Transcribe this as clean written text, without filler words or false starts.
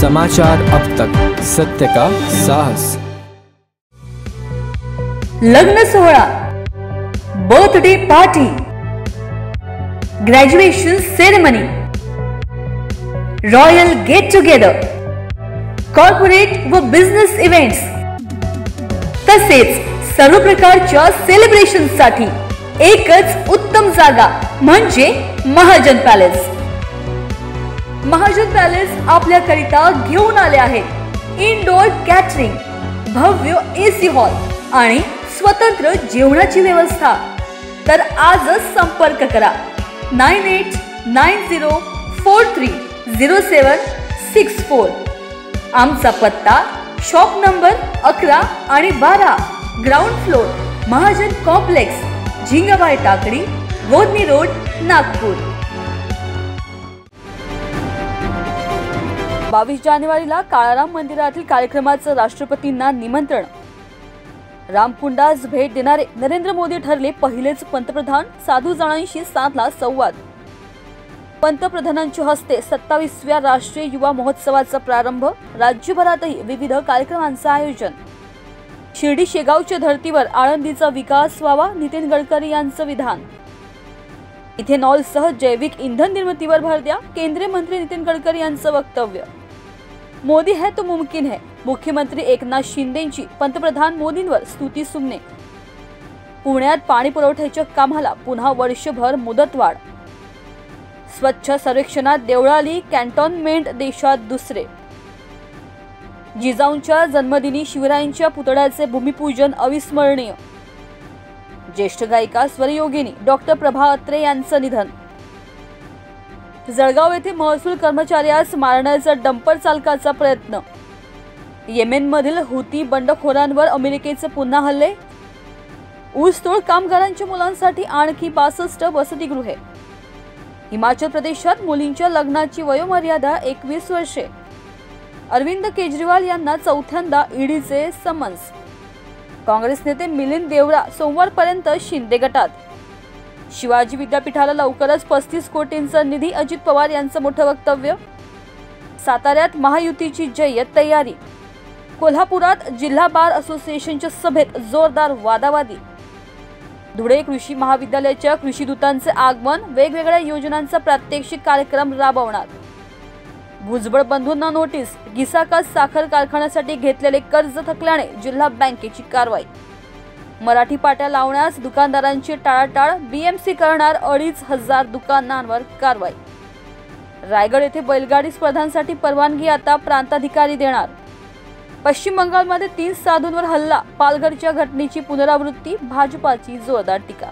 समाचार अब तक, सत्य का साहस। लग्न सोहळा, birthday party, graduation ceremony, royal get together, corporate व बिझनेस इव्हेंट्स तसेच सर्व प्रकारच्या सेलिब्रेशनसाठी एकच उत्तम जागा म्हणजे महाजन पॅलेस। महाजन पॅलेस आपल्याकरिता घेऊन आले आहेत इनडोअर कॅटरिंग, भव्य एसी हॉल आणि स्वतंत्र जेवणाची व्यवस्था। तर आजच संपर्क करा 9890430764। आमचा पत्ता शॉप नंबर 11 आणि 12, ground floor, Mahajan complex, Zingabai टाकडी, गोदनी रोड, नागपूर। 22 जानेवारीला काळाराम मंदिरातील कार्यक्रमाचं राष्ट्रपतींना निमंत्रण। रामकुंडास भेट देणारे नरेंद्र मोदी ठरले पहिलेच पंतप्रधान, साधू जणांशी साधला संवाद। पंतप्रधानांच्या हस्ते 27व्या राष्ट्रीय युवा महोत्सवाचा प्रारंभ, राज्यभरातही विविध कार्यक्रमांचं आयोजन। शिर्डी शेगावच्या धर्तीवर आळंदीचा विकास व्हावा, नितीन गडकरी यांचं विधान। इथेनॉलसह जैविक इंधन निर्मितीवर भर द्या, केंद्रीय मंत्री नितीन गडकरी यांचं वक्तव्य। मोदी है तो मुमकिन है, मुख्यमंत्री एकनाथ शिंदेंची पंतप्रधान मोदींवर स्तुतीसुमने। पुण्यात पाणी पुरवठ्याच्या कामाला पुन्हा वर्षभर मुदतवाढ। स्वच्छ सर्वेक्षणात देवळाली कॅन्टोन्मेंट देशात दुसरे। जिजाऊंच्या जन्मदिनी शिवरायांच्या पुतळ्याचे भूमिपूजन अविस्मरणीय। ज्येष्ठ गायिका स्वरयोगिनी डॉक्टर प्रभा अत्रे यांचं निधन। जळगाव येथे महसूल कर्मचाऱ्यास मारण्याचा डंपर चालकाचा प्रयत्न। येमेनमधील हुती बंडखोरांवर अमेरिकेचे पुन्हा हल्ले। ऊसतोड कामगारांच्या मुलांसाठी आणखी 62 वसतिगृहे। हिमाचल प्रदेशात मुलींच्या लग्नाची वयोमर्यादा 21 वर्षे। अरविंद केजरीवाल यांना चौथ्यांदा ईडीचे समन्स। काँग्रेस नेते मिलिंद देवरा सोमवारपर्यंत शिंदे गटात। शिवाजी विद्यापीठाला लवकरच 35 कोटींचा निधी, अजित पवार यांचं मोठं वक्तव्य। साताऱ्यात महायुतीची जय्यत तयारी। कोल्हापुरात जिल्हा बार असोसिएशनच्या सभेत जोरदार वादावादी। धुळे कृषी महाविद्यालयाच्या कृषी दूतांचे आगमन, वेगवेगळ्या योजनांचा प्रात्यक्षिक कार्यक्रम राबवणार। भुजबळ बंधूंना नोटीस, गिसाका साखर कारखान्यासाठी घेतलेले कर्ज थकल्याने जिल्हा बँकेची कारवाई। मराठी पाट्या लावण्यास दुकानदारांची टाळाटाळ, बीएमसी करणार 2500 दुकानांवर कारवाई। रायगड येथे बैलगाडी स्पर्धांसाठी परवानगी आता प्रांताधिकारी देणार। पश्चिम बंगालमध्ये 3 साधूंवर हल्ला, पालघरच्या घटनेची पुनरावृत्ती, भाजपाची जोरदार टीका।